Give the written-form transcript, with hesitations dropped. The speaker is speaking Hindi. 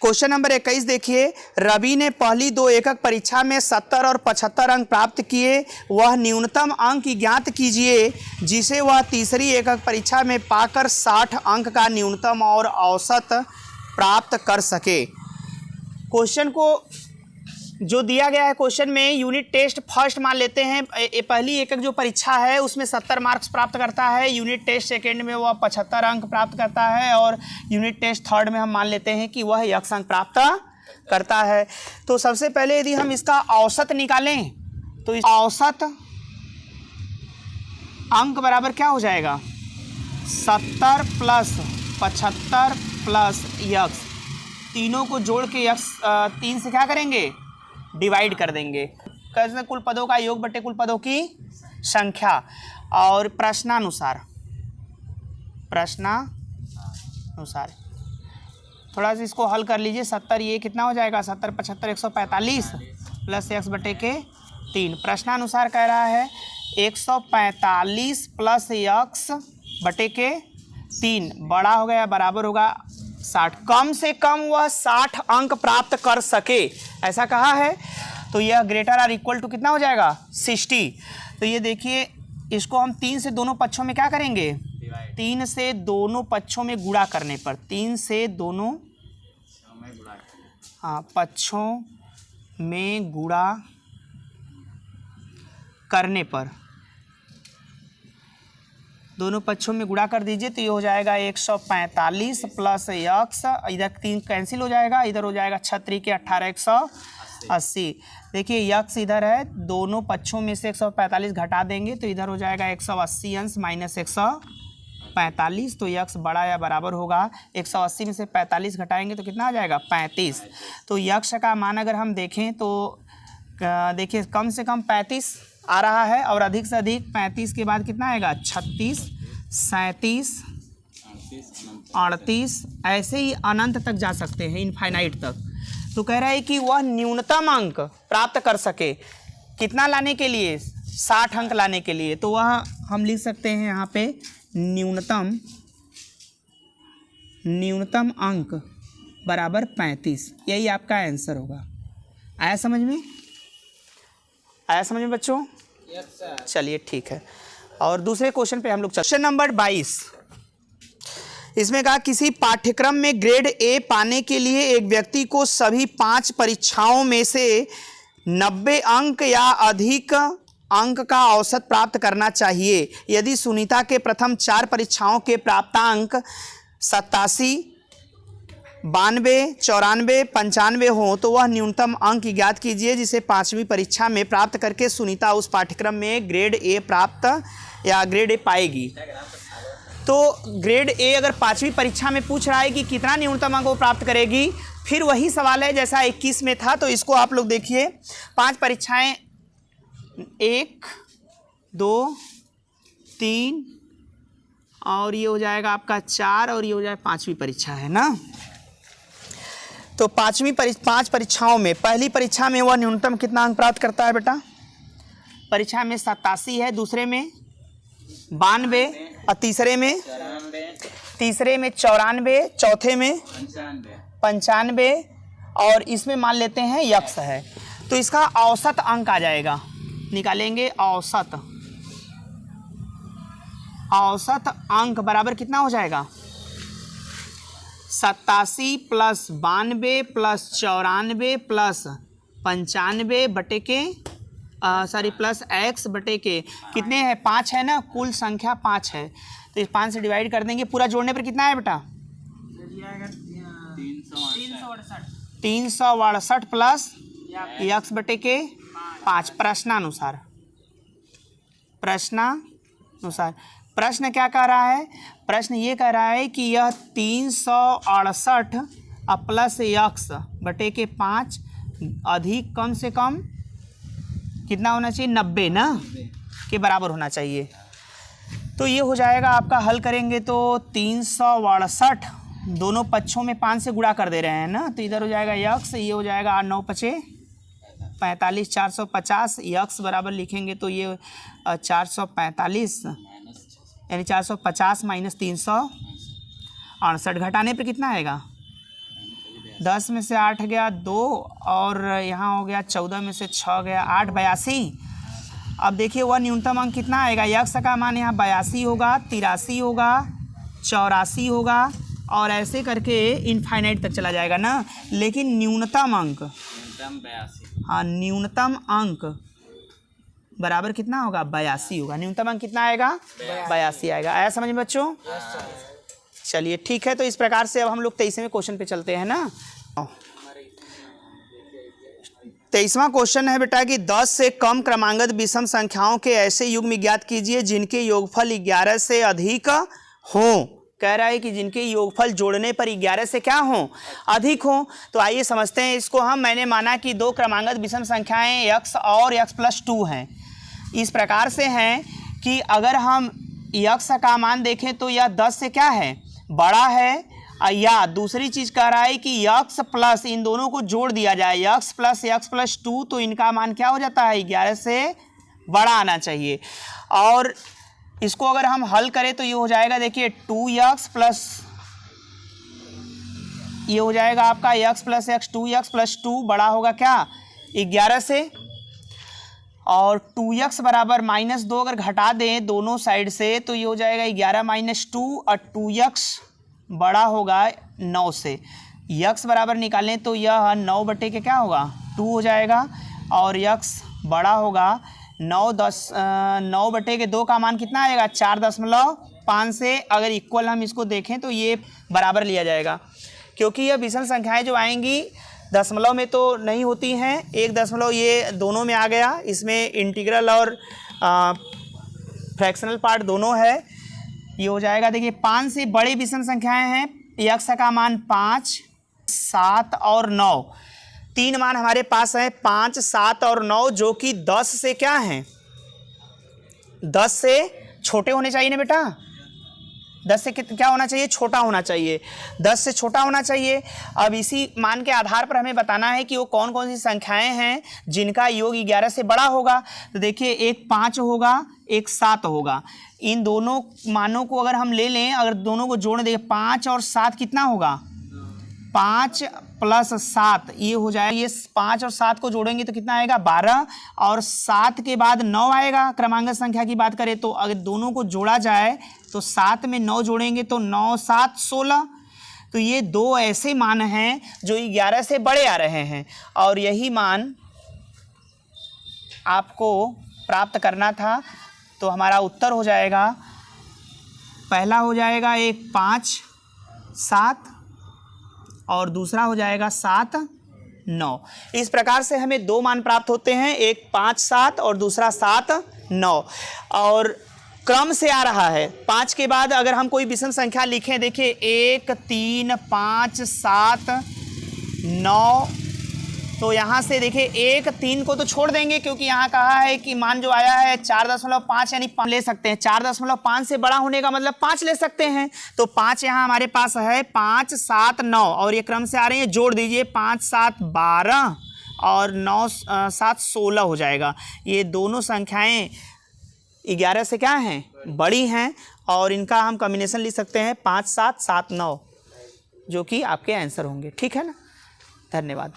क्वेश्चन नंबर 21 देखिए, रवि ने पहली 2 एकक परीक्षा में 70 और 75 अंक प्राप्त किए। वह न्यूनतम अंक ज्ञात कीजिए जिसे वह तीसरी एकक परीक्षा में पाकर 60 अंक का न्यूनतम और औसत प्राप्त कर सके। क्वेश्चन को जो दिया गया है क्वेश्चन में, यूनिट टेस्ट फर्स्ट मान लेते हैं, पहली एकक जो परीक्षा है उसमें 70 मार्क्स प्राप्त करता है, यूनिट टेस्ट सेकेंड में वह 75 अंक प्राप्त करता है, और यूनिट टेस्ट थर्ड में हम मान लेते हैं कि वह 100 अंक प्राप्त करता है। तो सबसे पहले यदि हम इसका औसत निकालें तो इस औसत अंक बराबर क्या हो जाएगा, 70 प्लस 75 प्लस यक्स, तीनों को जोड़ के यक्स 3 से क्या करेंगे, डिवाइड कर देंगे। कैसे, कुल पदों का योग बटे कुल पदों की संख्या। और प्रश्नानुसार थोड़ा सा इसको हल कर लीजिए। 70 ये कितना हो जाएगा, 70 75 145 प्लस x बटे के 3। प्रश्नानुसार कह रहा है 145 प्लस x बटे के 3 बड़ा हो गया, बराबर होगा 60। कम से कम वह 60 अंक प्राप्त कर सके, ऐसा कहा है। तो यह ग्रेटर और इक्वल टू कितना हो जाएगा, 60। तो ये देखिए, इसको हम 3 से दोनों पक्षों में क्या करेंगे, 3 से दोनों पक्षों में गुणा करने पर, 3 से दोनों पक्षों में गुणा करने पर, दोनों पक्षों में गुणा कर दीजिए तो ये हो जाएगा 145 प्लस यक्स, इधर 3 कैंसिल हो जाएगा, इधर हो जाएगा 36 के 18 180। देखिए यक्स इधर है, दोनों पक्षों में से 145 घटा देंगे तो इधर हो जाएगा 180 अंश माइनस 145। तो यक्स बड़ा या बराबर होगा, 180 में से 45 घटाएंगे तो कितना आ जाएगा, 35। तो यक्स का मान अगर हम देखें तो देखिए कम से कम 35 आ रहा है, और अधिक से अधिक 35 के बाद कितना आएगा, 36 37 38, ऐसे ही अनंत तक जा सकते हैं, इनफाइनाइट तक। तो कह रहा है कि वह न्यूनतम अंक प्राप्त कर सके, कितना लाने के लिए, 60 अंक लाने के लिए। तो वह हम लिख सकते हैं यहाँ पे न्यूनतम अंक बराबर 35, यही आपका आंसर होगा। आया समझ में, आया समझ में बच्चों? Yes sir. चलिए ठीक है, और दूसरे क्वेश्चन पे हम लोग क्वेश्चन नंबर 22, इसमें कहा किसी पाठ्यक्रम में ग्रेड ए पाने के लिए एक व्यक्ति को सभी 5 परीक्षाओं में से 90 अंक या अधिक अंक का औसत प्राप्त करना चाहिए। यदि सुनीता के प्रथम 4 परीक्षाओं के प्राप्तांक 87 92 94 95 हो तो वह न्यूनतम अंक ज्ञात कीजिए जिसे 5वीं परीक्षा में प्राप्त करके सुनीता उस पाठ्यक्रम में ग्रेड ए प्राप्त या ग्रेड ए पाएगी। तो ग्रेड ए अगर 5वीं परीक्षा में पूछ रहा है कि कितना न्यूनतम अंक वो प्राप्त करेगी, फिर वही सवाल है जैसा 21 में था। तो इसको आप लोग देखिए, 5 परीक्षाएं 1 2 3 और ये हो जाएगा आपका 4 और ये हो जाएगा 5वीं परीक्षा है ना। तो 5 परीक्षाओं में पहली परीक्षा में वह न्यूनतम कितना अंक प्राप्त करता है बेटा, परीक्षा में 87 है, दूसरे में 92 और तीसरे में 94, चौथे में 95 और इसमें मान लेते हैं यक्स है। तो इसका औसत अंक आ जाएगा, निकालेंगे औसत अंक बराबर कितना हो जाएगा, 87 प्लस 92 प्लस 94 प्लस 95 बटे के प्लस x बटे के कितने हैं, 5 है ना, कुल संख्या 5 है। तो इस 5 से डिवाइड कर देंगे, पूरा जोड़ने पर कितना है बेटा, 368 प्लस x बटे के 5। प्रश्नानुसार प्रश्न क्या कह रहा है, प्रश्न ये कह रहा है कि यह 368 प्लस x बटे के 5 अधिक कम से कम कितना होना चाहिए, 90 ना के बराबर होना चाहिए। तो ये हो जाएगा आपका, हल करेंगे तो 368 दोनों पक्षों में 5 से गुणा कर दे रहे हैं ना, तो इधर हो जाएगा यक्स, ये हो जाएगा 9 5 45 450 यक्स बराबर लिखेंगे तो ये 445 यानी 450 माइनस 368 घटाने पर कितना आएगा 10 में से 8 गया 2 और यहाँ हो गया 14 में से 6 गया 8, 82। अब देखिए वह न्यूनतम अंक कितना आएगा, यक्स का मान यहाँ 82 होगा, 83 होगा, 84 होगा और ऐसे करके इनफाइनाइट तक चला जाएगा ना। लेकिन न्यूनतम अंक, हाँ न्यूनतम अंक बराबर कितना होगा, 82 होगा। न्यूनतम अंक कितना आएगा, 82 आएगा। आया समझ में बच्चों? चलिए ठीक है, तो इस प्रकार से अब हम लोग 23वें क्वेश्चन पे चलते हैं ना। 23वां क्वेश्चन है बेटा कि 10 से कम क्रमांगत विषम संख्याओं के ऐसे युग्म ज्ञात कीजिए जिनके योगफल 11 से अधिक हो। कह रहा है कि जिनके योगफल जोड़ने पर 11 से क्या हो, अधिक हो। तो आइए समझते हैं इसको हम। मैंने माना कि दो क्रमांगत विषम संख्याएं x और x+2 हैं। इस प्रकार से हैं कि अगर हम x का मान देखें तो यह 10 से क्या है, बड़ा है, या दूसरी चीज़ कह रहा है कि x प्लस इन दोनों को जोड़ दिया जाए, x प्लस x+2, तो इनका मान क्या हो जाता है, 11 से बड़ा आना चाहिए। और इसको अगर हम हल करें तो ये हो जाएगा, देखिए 2x प्लस ये हो जाएगा आपका x प्लस x, 2x+2 बड़ा होगा क्या, 11 से। और 2x बराबर -2 अगर घटा दें दोनों साइड से तो ये हो जाएगा 11 - 2 और 2x बड़ा होगा 9 से। x बराबर निकालें तो यह 9 बटे के क्या होगा, 2 हो जाएगा। और x बड़ा होगा 9 बटे के 2 का मान कितना आएगा, 4.5 से। अगर इक्वल हम इसको देखें तो ये बराबर लिया जाएगा, क्योंकि यह विषम संख्याएं जो आएंगी दशमलव में तो नहीं होती हैं, 1 दशमलव ये दोनों में आ गया, इसमें इंटीग्रल और फ्रैक्शनल पार्ट दोनों है। ये हो जाएगा, देखिए 5 से बड़े विषम संख्याएं हैं, x का मान 5, 7 और 9, 3 मान हमारे पास है 5, 7 और 9, जो कि 10 से क्या हैं, 10 से छोटे होने चाहिए ना बेटा। 10 से क्या होना चाहिए, छोटा होना चाहिए, 10 से छोटा होना चाहिए। अब इसी मान के आधार पर हमें बताना है कि वो कौन कौन सी संख्याएं हैं जिनका योग 11 से बड़ा होगा। तो देखिए एक 5 होगा, एक 7 होगा। इन दोनों मानों को अगर हम ले लें, अगर दोनों को जोड़ दें, 5 और 7 कितना होगा, 5 + 7 ये हो जाएगा। ये 5 और 7 को जोड़ेंगे तो कितना आएगा, 12। और 7 के बाद 9 आएगा। क्रमांगत संख्या की बात करें तो अगर दोनों को जोड़ा जाए तो 7 में 9 जोड़ेंगे तो 9, 7, 16। तो ये दो ऐसे मान हैं जो 11 से बड़े आ रहे हैं, और यही मान आपको प्राप्त करना था। तो हमारा उत्तर हो जाएगा, पहला हो जाएगा एक 5, 7 और दूसरा हो जाएगा 7, 9। इस प्रकार से हमें दो मान प्राप्त होते हैं, एक 5, 7 और दूसरा 7, 9। और क्रम से आ रहा है। 5 के बाद अगर हम कोई विषम संख्या लिखें, देखिए 1, 3, 5, 7, 9, तो यहाँ से देखिए 1, 3 को तो छोड़ देंगे, क्योंकि यहाँ कहा है कि मान जो आया है 4.5 यानी 5 ले सकते हैं। 4.5 से बड़ा होने का मतलब 5 ले सकते हैं। तो 5 यहाँ हमारे पास है, 5, 7, 9 और ये क्रम से आ रहे हैं, जोड़ दीजिए 5, 7, 12 और 9, 7, 16 हो जाएगा। ये दोनों संख्याएं 11 से क्या हैं, बड़ी हैं, और इनका हम कॉम्बिनेशन लिख सकते हैं 5, 7, 7, 9, जो कि आपके आंसर होंगे। ठीक है ना, धन्यवाद।